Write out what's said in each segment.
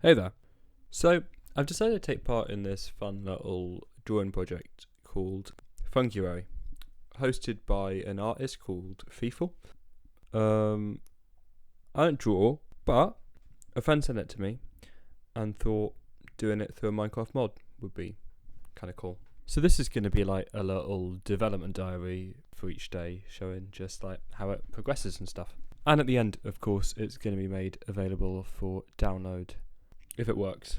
Hey there. So, I've decided to take part in this fun little drawing project called Funguary, hosted by an artist called Feeful. I don't draw, but a friend sent it to me and thought doing it through a Minecraft mod would be kind of cool. So this is going to be like a little development diary for each day, showing just like how it progresses and stuff. And at the end, of course, it's going to be made available for download if it works.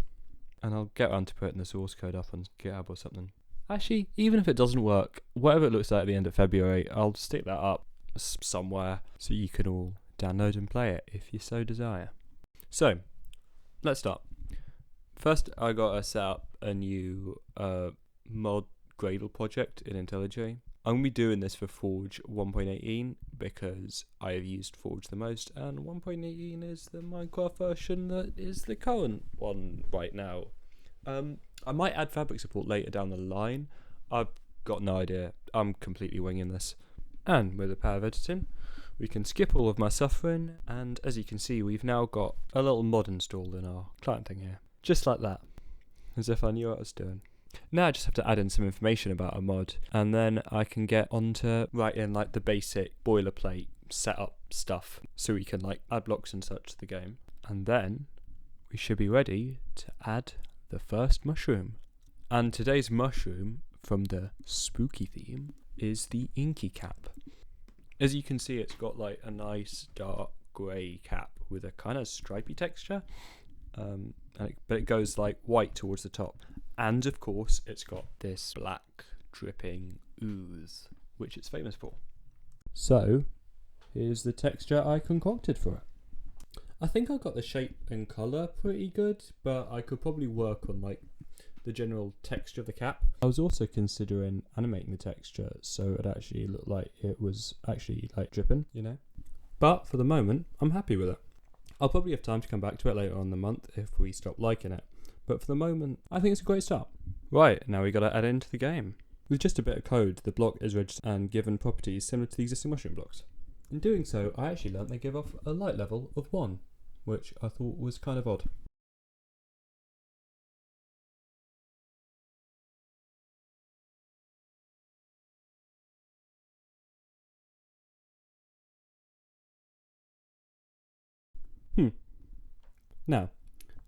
And I'll get around to putting the source code up on GitHub or something. Actually, even if it doesn't work, whatever it looks like at the end of February, I'll stick that up somewhere so you can all download and play it if you so desire. So, let's start. First, I gotta set up a new mod Gradle project in IntelliJ. I'm going to be doing this for Forge 1.18 because I have used Forge the most, and 1.18 is the Minecraft version that is the current one right now. I might add fabric support later down the line. I've got no idea. I'm completely winging this. And with the power of editing, we can skip all of my suffering, and as you can see, we've now got a little mod installed in our client thing here. Just like that. As if I knew what I was doing. Now I just have to add in some information about a mod, and then I can get onto writing like the basic boilerplate setup stuff so we can like add blocks and such to the game. And then we should be ready to add the first mushroom. And today's mushroom from the spooky theme is the Inky cap. As you can see, it's got like a nice dark grey cap with a kind of stripy texture, but it goes like white towards the top. And of course, it's got this black dripping ooze, which it's famous for. So, here's the texture I concocted for it. I think I got the shape and colour pretty good, but I could probably work on like the general texture of the cap. I was also considering animating the texture so it actually looked like it was actually like dripping, you know? But for the moment, I'm happy with it. I'll probably have time to come back to it later on in the month if we stop liking it. But for the moment, I think it's a great start. Right, now we gotta add it into the game. With just a bit of code, the block is registered and given properties similar to the existing mushroom blocks. In doing so, I actually learnt they give off a light level of 1, which I thought was kind of odd. Now,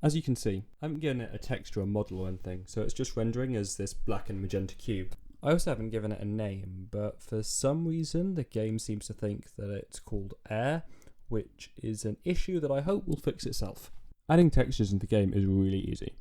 as you can see, I haven't given it a texture or model or anything, so it's just rendering as this black and magenta cube. I also haven't given it a name, but for some reason the game seems to think that it's called air, which is an issue that I hope will fix itself. Adding textures into the game is really easy,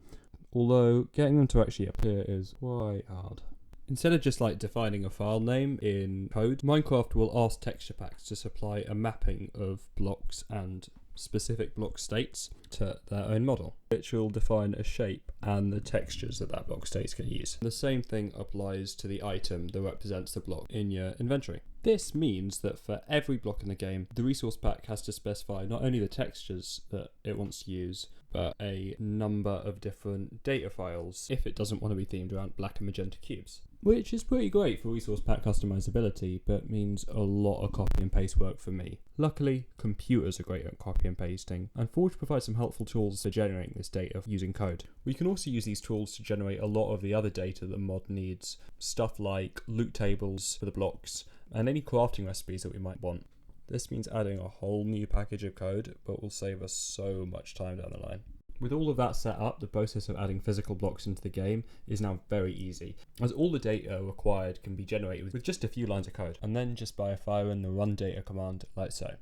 although getting them to actually appear is quite hard. Instead of just like defining a file name in code, Minecraft will ask texture packs to supply a mapping of blocks and specific block states to their own model, which will define a shape and the textures that that block state is going to use. The same thing applies to the item that represents the block in your inventory. This means that for every block in the game, the resource pack has to specify not only the textures that it wants to use, but a number of different data files if it doesn't want to be themed around black and magenta cubes. Which is pretty great for resource pack customizability, but means a lot of copy and paste work for me. Luckily, computers are great at copy and pasting, and Forge provides some helpful tools for generating this data using code. We can also use these tools to generate a lot of the other data the mod needs, stuff like loot tables for the blocks, and any crafting recipes that we might want. This means adding a whole new package of code, but will save us so much time down the line. With all of that set up, the process of adding physical blocks into the game is now very easy, as all the data required can be generated with just a few lines of code, and then just by firing the run data command like so.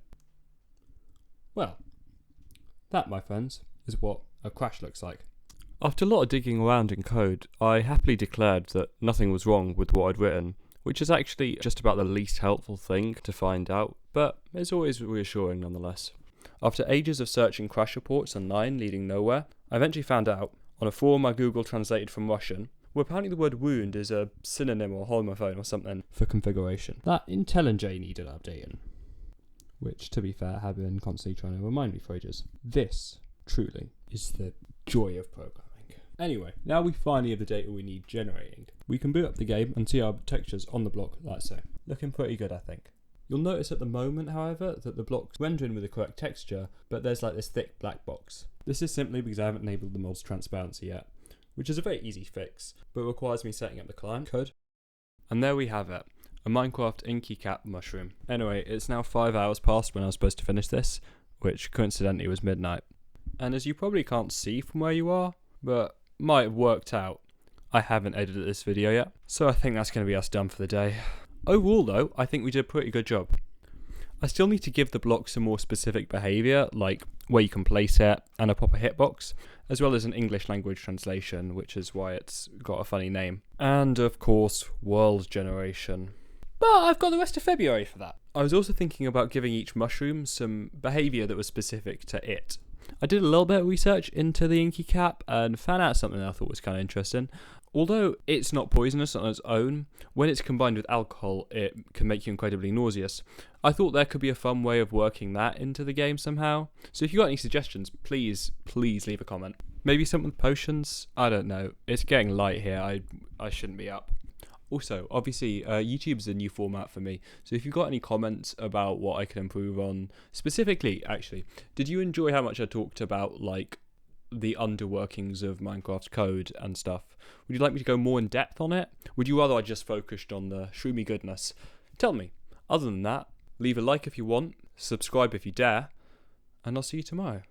Well, that, my friends, is what a crash looks like. After a lot of digging around in code, I happily declared that nothing was wrong with what I'd written, which is actually just about the least helpful thing to find out, but it's always reassuring nonetheless. After ages of searching crash reports online leading nowhere, I eventually found out, on a forum I Google translated from Russian, where apparently the word wound is a synonym or homophone or something for configuration, that IntelliJ needed updating. Which, to be fair, have been constantly trying to remind me for ages. This, truly, is the joy of programming. Anyway, now we finally have the data we need generating. We can boot up the game and see our textures on the block like so. Looking pretty good, I think. You'll notice at the moment, however, that the block's rendering with the correct texture, but there's like this thick black box. This is simply because I haven't enabled the mod's transparency yet, which is a very easy fix, but requires me setting up the client code. And there we have it, a Minecraft Inky Cap mushroom. Anyway, it's now 5 hours past when I was supposed to finish this, which coincidentally was midnight. And as you probably can't see from where you are, but might have worked out, I haven't edited this video yet, so I think that's going to be us done for the day. Overall though, I think we did a pretty good job. I still need to give the block some more specific behaviour, like where you can place it and a proper hitbox, as well as an English language translation, which is why it's got a funny name. And of course, world generation. But I've got the rest of February for that. I was also thinking about giving each mushroom some behaviour that was specific to it. I did a little bit of research into the Inky Cap and found out something that I thought was kind of interesting. Although it's not poisonous on its own, when it's combined with alcohol, it can make you incredibly nauseous. I thought there could be a fun way of working that into the game somehow. So if you've got any suggestions, please leave a comment. Maybe something with potions? I don't know. It's getting light here. I shouldn't be up. Also, obviously, YouTube is a new format for me, so if you've got any comments about what I can improve on, specifically, actually, did you enjoy how much I talked about, like, the underworkings of Minecraft's code and stuff? Would you like me to go more in depth on it? Would you rather I just focused on the shroomy goodness? Tell me. Other than that, leave a like if you want, subscribe if you dare, and I'll see you tomorrow.